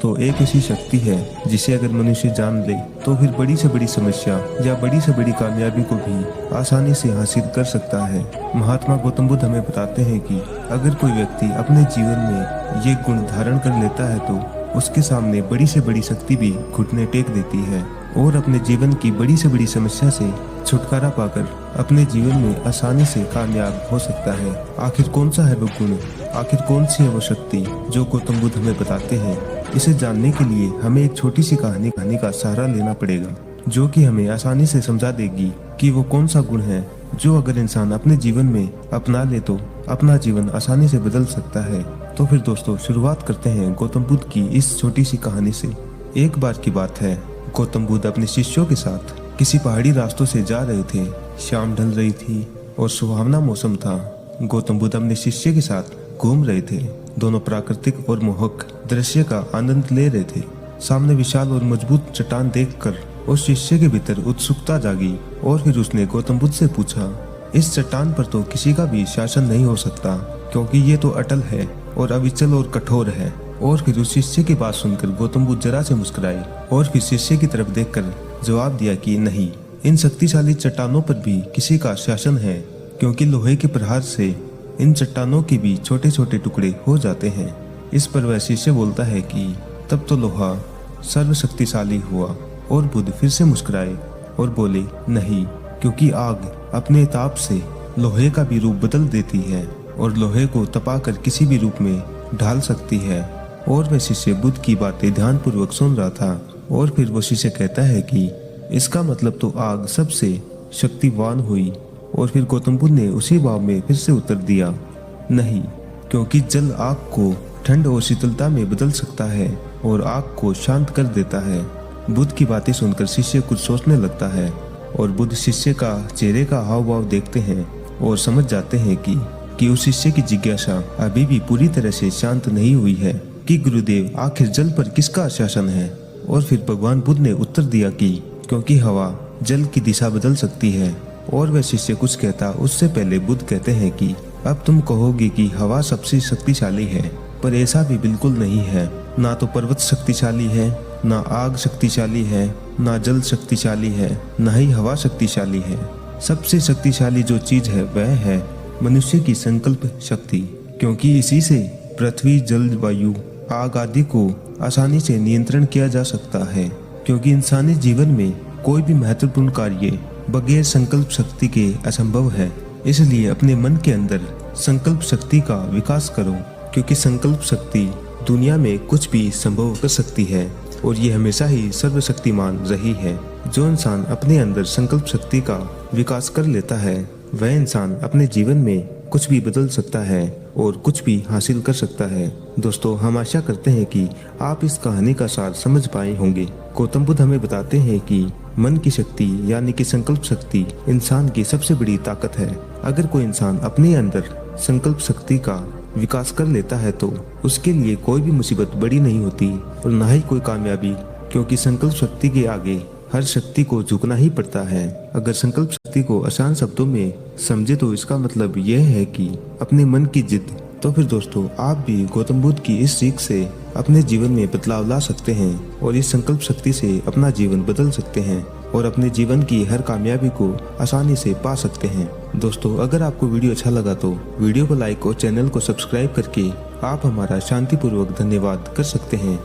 तो एक ऐसी शक्ति है जिसे अगर मनुष्य जान ले तो फिर बड़ी से बड़ी समस्या या बड़ी से बड़ी कामयाबी को भी आसानी से हासिल कर सकता है। महात्मा गौतम बुद्ध हमें बताते हैं कि अगर कोई व्यक्ति अपने जीवन में ये गुण धारण कर लेता है तो उसके सामने बड़ी से बड़ी शक्ति भी घुटने टेक देती है और अपने जीवन की बड़ी से बड़ी समस्या से छुटकारा पाकर अपने जीवन में आसानी से कामयाब हो सकता है। आखिर कौन सा है वो गुण, आखिर कौन सी है वो शक्ति जो गौतम बुद्ध हमें बताते हैं, इसे जानने के लिए हमें एक छोटी सी कहानी का सहारा लेना पड़ेगा जो कि हमें आसानी से समझा देगी कि वो कौन सा गुण है जो अगर इंसान अपने जीवन में अपना ले तो अपना जीवन आसानी से बदल सकता है। तो फिर दोस्तों शुरुआत करते हैं गौतम बुद्ध की इस छोटी सी कहानी से। एक बार की बात है, गौतम बुद्ध अपने शिष्यों के साथ किसी पहाड़ी रास्तों से जा रहे थे। शाम ढल रही थी और सुहावना मौसम था। गौतम बुद्ध अपने शिष्य के साथ घूम रहे थे। दोनों प्राकृतिक और मोहक दृश्य का आनंद ले रहे थे। सामने विशाल और मजबूत चट्टान देखकर उस शिष्य के भीतर उत्सुकता जागी और फिर उसने गौतम बुद्ध से पूछा, इस चट्टान पर तो किसी का भी शासन नहीं हो सकता क्योंकि ये तो अटल है और अविचल और कठोर है। और फिर उस शिष्य की बात सुनकर गौतम बुद्ध जरा से मुस्कुराए और फिर शिष्य की तरफ देखकर जवाब दिया कि नहीं, इन शक्तिशाली चट्टानों पर भी किसी का शासन है क्योंकि लोहे के प्रहार से इन चट्टानों के भी छोटे छोटे टुकड़े हो जाते हैं। इस पर वह शिष्य बोलता है कि तब तो लोहा सर्वशक्तिशाली हुआ। और बुद्ध फिर से मुस्कुराए और बोले, नहीं, क्योंकि आग अपने ताप से लोहे का भी रूप बदल देती है और लोहे को तपाकर किसी भी रूप में ढाल सकती है। और वह शिष्य बुद्ध की बातें ध्यानपूर्वक सुन रहा था। और फिर वो शिष्य कहता है कि इसका मतलब तो आग सबसे शक्तिवान हुई। और फिर गौतम बुद्ध ने उसी भाव में फिर से उत्तर दिया, नहीं, क्योंकि जल आग को ठंड और शीतलता में बदल सकता है और आग को शांत कर देता है। बुद्ध की बातें सुनकर शिष्य कुछ सोचने लगता है और बुद्ध शिष्य का चेहरे का हाव भाव देखते हैं और समझ जाते हैं कि उस शिष्य की जिज्ञासा अभी भी पूरी तरह से शांत नहीं हुई है कि गुरुदेव आखिर जल पर किसका शासन है। और फिर भगवान बुद्ध ने उत्तर दिया कि क्योंकि हवा जल की दिशा बदल सकती है। और वह शिष्य कुछ कहता उससे पहले बुद्ध कहते हैं कि अब तुम कहोगे कि हवा सबसे शक्तिशाली है, पर ऐसा भी बिल्कुल नहीं है। ना तो पर्वत शक्तिशाली है, ना आग शक्तिशाली है, ना जल शक्तिशाली है, ना ही हवा शक्तिशाली है। सबसे शक्तिशाली जो चीज है वह है मनुष्य की संकल्प शक्ति, क्योंकि इसी से पृथ्वी, जल, वायु, आग आदि को आसानी से नियंत्रण किया जा सकता है। क्योंकि इंसानी जीवन में कोई भी महत्वपूर्ण कार्य बगैर संकल्प शक्ति के असंभव है। इसलिए अपने मन के अंदर संकल्प शक्ति का विकास करो, क्योंकि संकल्प शक्ति दुनिया में कुछ भी संभव कर सकती है और ये हमेशा ही सर्वशक्तिमान रही है। जो इंसान अपने अंदर संकल्प शक्ति का विकास कर लेता है वह इंसान अपने जीवन में कुछ भी बदल सकता है और कुछ भी हासिल कर सकता है। दोस्तों, हम आशा करते हैं कि आप इस कहानी का सार समझ पाए होंगे। गौतम बुद्ध हमें बताते हैं कि मन की शक्ति यानी कि संकल्प शक्ति इंसान की सबसे बड़ी ताकत है। अगर कोई इंसान अपने अंदर संकल्प शक्ति का विकास कर लेता है तो उसके लिए कोई भी मुसीबत बड़ी नहीं होती और न ही कोई कामयाबी, क्योंकि संकल्प शक्ति के आगे हर शक्ति को झुकना ही पड़ता है। अगर संकल्प शक्ति को आसान शब्दों में समझे तो इसका मतलब यह है कि अपने मन की जिद। तो फिर दोस्तों, आप भी गौतम बुद्ध की इस सीख से अपने जीवन में बदलाव ला सकते हैं और इस संकल्प शक्ति से अपना जीवन बदल सकते हैं और अपने जीवन की हर कामयाबी को आसानी से पा सकते हैं। दोस्तों, अगर आपको वीडियो अच्छा लगा तो वीडियो को लाइक और चैनल को सब्सक्राइब करके आप हमारा शांतिपूर्वक धन्यवाद कर सकते हैं।